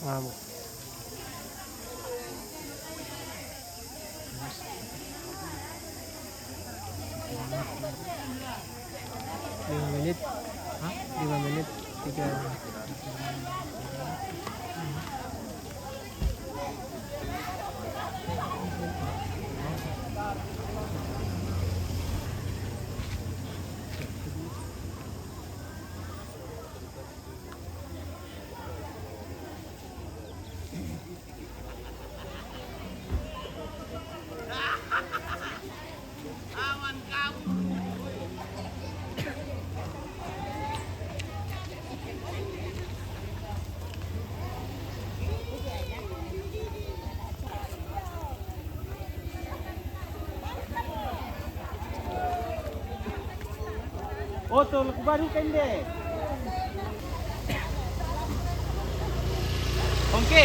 Ngamuk. 5 menit. Hah? 5 menit 3. Oh, tuh baru kan deh. Oke.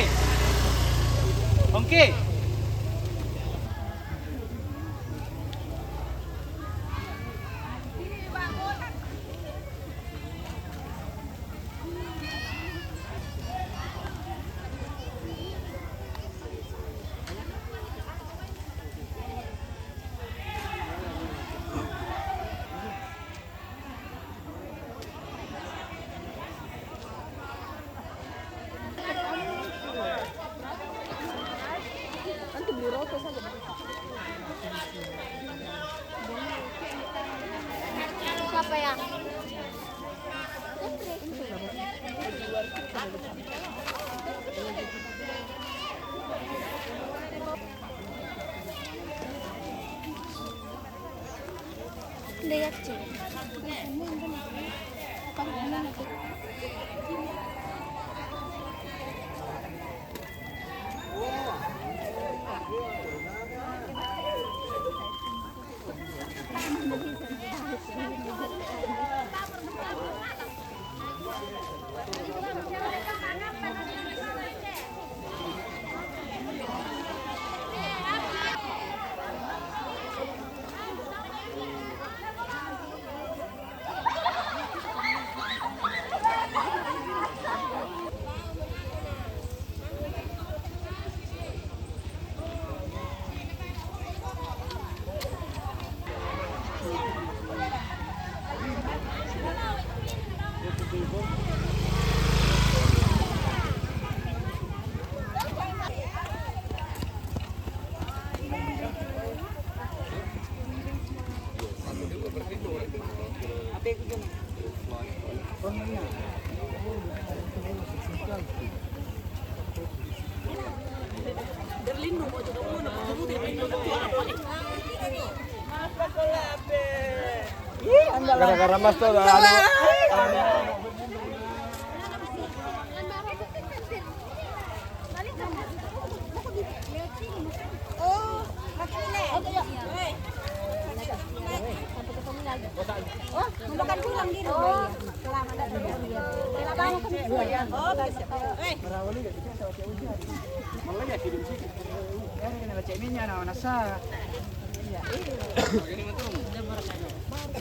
Oke. Nanti beli roti saja. Siapa ya? Lihat sih. Gara-gara mas tuh Oh, makan pulang gitu. Oh, selamat datang. Selamat datang. Oh, Malah ya kirim sih. Ya, ini ceminya nah nasa. Iya.